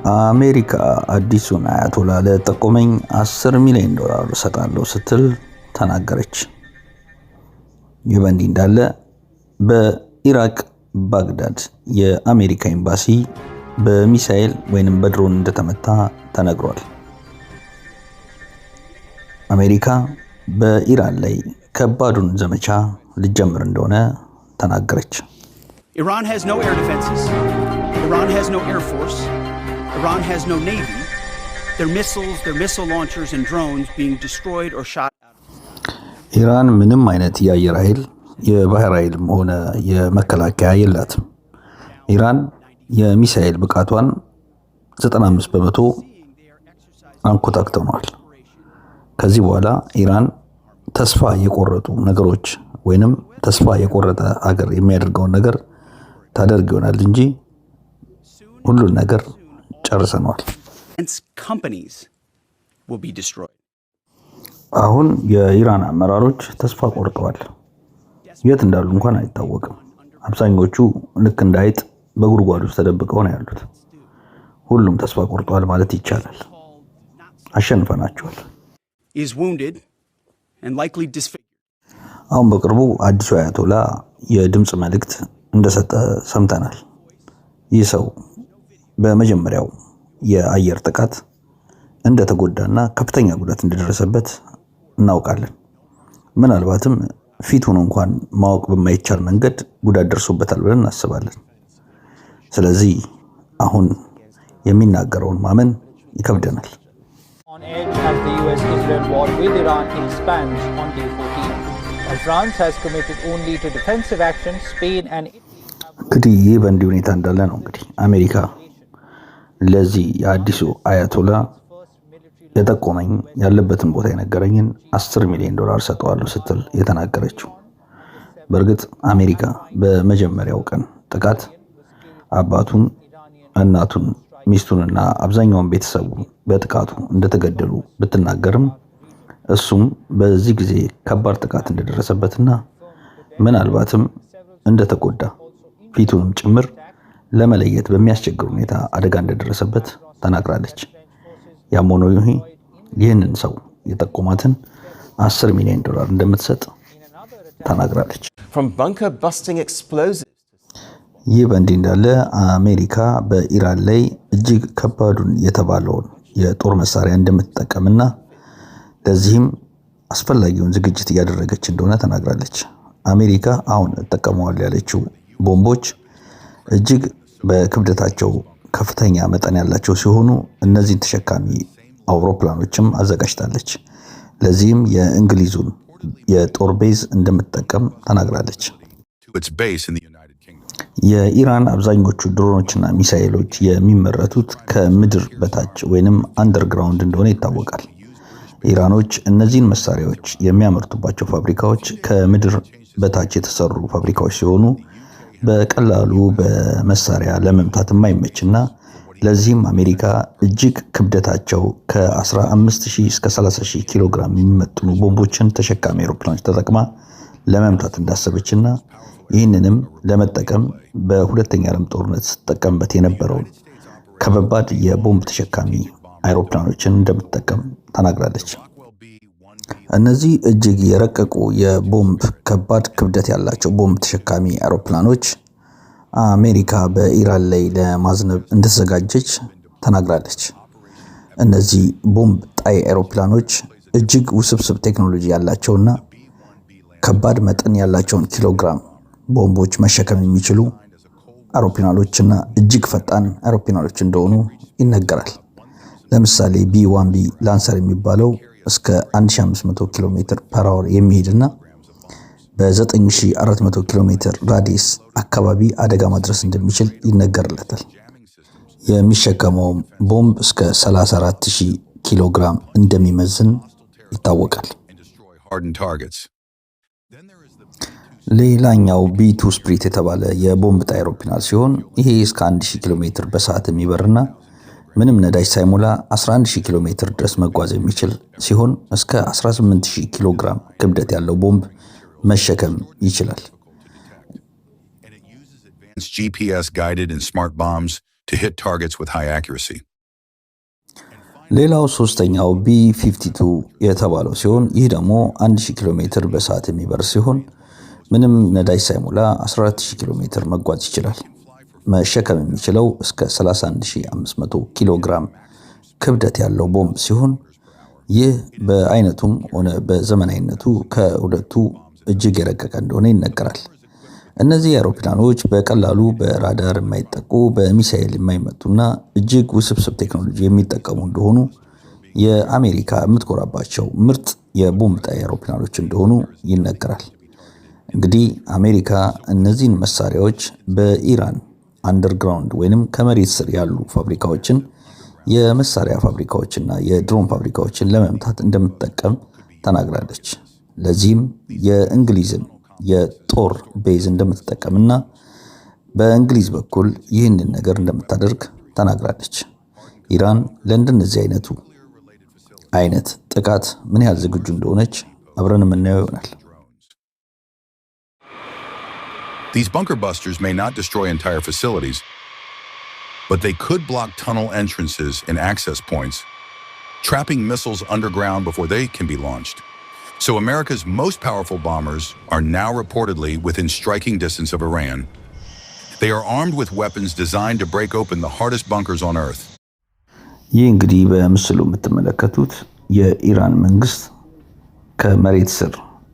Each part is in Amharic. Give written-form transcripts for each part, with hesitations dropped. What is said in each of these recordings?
አሜሪካ አዲሱን አያቶላ ለጠቆመኝ $10 ሚሊዮን እሰጣለሁ ስትል ተናገረች። ይህ በእንዲህ እንዳለ በኢራቅ ባግዳድ የአሜሪካ ኤምባሲ በሚሳኤል ወይንም በድሮን እንደተመታ ተነግሯል። አሜሪካ በኢራን ላይ ከባዱን ዘመቻ ልጀምር እንደሆነ ተናገረች። Iran has no air defenses. Iran has no air force. Iran has no navy. Their missiles, their missile launchers and drones being destroyed or shot out. ኢራን ምንም አይነት የአየር ኃይል የባህር ኃይልም ሆነ የመከላከያ የላትም። ኢራን የሚሳኤል ብቃቷን 95% አንኮታክተዋል። ከዚህ በኋላ ኢራን ተስፋ የቆረጡ ነገሮች ወይንም ተስፋ የቆረጠ አገር የሚያደርገውን ነገር ታደርግ ይሆናል እንጂ ሁሉን ነገር ጨርሰናል። አሁን የኢራን አመራሮች ተስፋ ቆርጠዋል። የት እንዳሉ እንኳን አይታወቅም። አብዛኞቹ ልክ እንደ አይጥ በጉድጓድ ውስጥ ተደብቀው ነው ያሉት። ሁሉም ተስፋ ቆርጠዋል ማለት ይቻላል። አሸንፈናቸዋል። አሁን በቅርቡ አዲሱ አያቶላ የድምጽ መልእክት እንደሰጠ ሰምተናል። ይህ ሰው በመጀመሪያው የአየር ጥቃት እንደተጎዳና ከፍተኛ ጉዳት እንደደረሰበት እናውቃለን። ምናልባትም ፊቱን እንኳን ማወቅ በማይቻል መንገድ ጉዳት ደርሶበታል ብለን እናስባለን። ስለዚህ አሁን የሚናገረውን ማመን ይከብደናል። On edge as the US-Israel war with Iran expands on day 14. France has committed only to defensive action. Spain and እንግዲህ ይህ በእንዲህ ሁኔታ እንዳለ ነው እንግዲህ አሜሪካ ለዚህ የአዲሱ አያቶላ የጠቆመኝ ያለበትን ቦታ የነገረኝን $10 ሚሊዮን ሰጠዋለሁ ስትል የተናገረችው። በእርግጥ አሜሪካ በመጀመሪያው ቀን ጥቃት አባቱን፣ እናቱን፣ ሚስቱንና አብዛኛውን ቤተሰቡ በጥቃቱ እንደተገደሉ ብትናገርም እሱም በዚህ ጊዜ ከባድ ጥቃት እንደደረሰበትና ምናልባትም እንደተጎዳ ፊቱንም ጭምር ለመለየት በሚያስቸግር ሁኔታ አደጋ እንደደረሰበት ተናግራለች። ያም ሆኖ ይህንን ሰው የጠቆማትን $10 ሚሊዮን እንደምትሰጥ ተናግራለች። ይህ በእንዲህ እንዳለ አሜሪካ በኢራን ላይ እጅግ ከባዱን የተባለውን የጦር መሳሪያ እንደምትጠቀምና ለዚህም አስፈላጊውን ዝግጅት እያደረገች እንደሆነ ተናግራለች። አሜሪካ አሁን ተጠቀመዋል ያለችው ቦምቦች እጅግ በክብደታቸው ከፍተኛ መጠን ያላቸው ሲሆኑ እነዚህን ተሸካሚ አውሮፕላኖችም አዘጋጅታለች። ለዚህም የእንግሊዙን የጦር ቤዝ እንደምትጠቀም ተናግራለች። የኢራን አብዛኞቹ ድሮኖችና ሚሳኤሎች የሚመረቱት ከምድር በታች ወይንም አንደርግራውንድ እንደሆነ ይታወቃል። ኢራኖች እነዚህን መሳሪያዎች የሚያመርቱባቸው ፋብሪካዎች ከምድር በታች የተሰሩ ፋብሪካዎች ሲሆኑ በቀላሉ በመሳሪያ ለመምታት የማይመችና ለዚህም አሜሪካ እጅግ ክብደታቸው ከ15000 እስከ 30000 ኪሎ ግራም የሚመጥኑ ቦምቦችን ተሸካሚ አውሮፕላኖች ተጠቅማ ለመምታት እንዳሰበችና ይህንንም ለመጠቀም በሁለተኛው ዓለም ጦርነት ስትጠቀምበት የነበረውን ከባድ የቦምብ ተሸካሚ አውሮፕላኖችን እንደምትጠቀም ተናግራለች። እነዚህ እጅግ የረቀቁ የቦምብ ከባድ ክብደት ያላቸው ቦምብ ተሸካሚ አውሮፕላኖች አሜሪካ በኢራን ላይ ለማዝነብ እንደተዘጋጀች ተናግራለች። እነዚህ ቦምብ ጣይ አውሮፕላኖች እጅግ ውስብስብ ቴክኖሎጂ ያላቸውና ከባድ መጠን ያላቸውን ኪሎግራም ቦምቦች መሸከም የሚችሉ አውሮፕላኖችና እጅግ ፈጣን አውሮፕላኖች እንደሆኑ ይነገራል። ለምሳሌ B1B ላንሰር የሚባለው እስከ 1500 ኪሎ ሜትር ፐር አወር የሚሄድና በ9400 ኪሎ ሜትር ራዲየስ አካባቢ አደጋ ማድረስ እንደሚችል ይነገርለታል። የሚሸከመው ቦምብ እስከ 34000 ኪሎ ግራም እንደሚመዝን ይታወቃል። ሌላኛው B2 ስፕሪት የተባለ የቦምብ ጣይ አውሮፕላን ሲሆን ይሄ እስከ 1000 ኪሎ ሜትር በሰዓት የሚበርና ምንም ነዳጅ ሳይሞላ 11000 ኪሎ ሜትር ድረስ መጓዝ የሚችል ሲሆን እስከ 18000 ኪሎ ግራም ክብደት ያለው ቦምብ መሸከም ይችላል። GPS guided and smart bombs to hit targets with high accuracy. ሌላው ሶስተኛው B-52 የተባለው ሲሆን ይህ ደግሞ 1000 ኪሎ ሜትር በሰዓት የሚበር ሲሆን ምንም ነዳጅ ሳይሞላ 14000 ኪሎ ሜትር መጓዝ ይችላል። መሸከም የሚችለው እስከ 31500 ኪሎ ግራም ክብደት ያለው ቦምብ ሲሆን ይህ በአይነቱም ሆነ በዘመናዊነቱ ከሁለቱ እጅግ የረቀቀ እንደሆነ ይነገራል። እነዚህ አውሮፕላኖች በቀላሉ በራዳር የማይጠቁ በሚሳኤል የማይመቱና እጅግ ውስብስብ ቴክኖሎጂ የሚጠቀሙ እንደሆኑ የአሜሪካ የምትኮራባቸው ምርጥ የቦምብ ጣይ አውሮፕላኖች እንደሆኑ ይነገራል። እንግዲህ አሜሪካ እነዚህን መሳሪያዎች በኢራን አንደርግራውንድ ወይንም ከመሬት ስር ያሉ ፋብሪካዎችን የመሳሪያ ፋብሪካዎችና የድሮን ፋብሪካዎችን ለመምታት እንደምትጠቀም ተናግራለች። ለዚህም የእንግሊዝን የጦር ቤዝ እንደምትጠቀምና በእንግሊዝ በኩል ይህንን ነገር እንደምታደርግ ተናግራለች። ኢራን ለእንደነዚህ አይነት ጥቃት ምን ያህል ዝግጁ እንደሆነች አብረን የምናየው ይሆናል። These bunker busters may not destroy entire facilities, but they could block tunnel entrances and access points, trapping missiles underground before they can be launched. So America's most powerful bombers are now reportedly within striking distance of Iran. They are armed with weapons designed to break open the hardest bunkers on Earth. ይህ እንግዲህ በምስሉ የምትመለከቱት የኢራን መንግስት ከመሬት ስር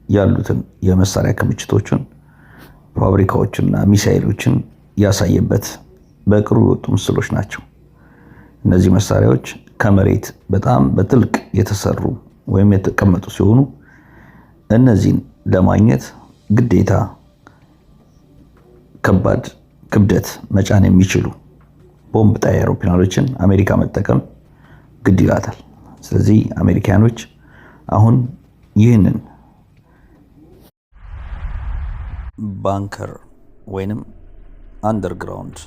ያሉትን የመሳሪያ ክምችቶችን ፋብሪካዎችና ሚሳኤሎችን ያሳየበት በቅርቡ የወጡ ምስሎች ናቸው። እነዚህ መሳሪያዎች ከመሬት በጣም በጥልቅ የተሰሩ ወይም የተቀመጡ ሲሆኑ እነዚህን ለማግኘት ግዴታ ከባድ ክብደት መጫን የሚችሉ ቦምብ ጣይ አውሮፕላኖችን አሜሪካ መጠቀም ግድ ይላታል። ስለዚህ አሜሪካኖች አሁን ይህንን ባንከር ወይንም አንደርግራውንድ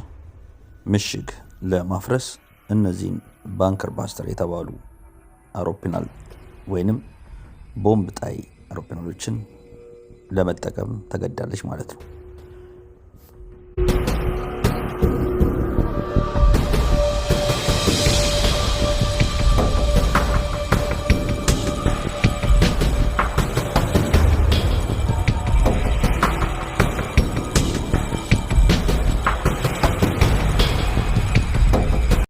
ምሽግ ለማፍረስ እነዚህን ባንከር ባስተር የተባሉ አውሮፕላን ወይንም ቦምብ ጣይ አውሮፕላኖችን ለመጠቀም ተገዳለች ማለት ነው።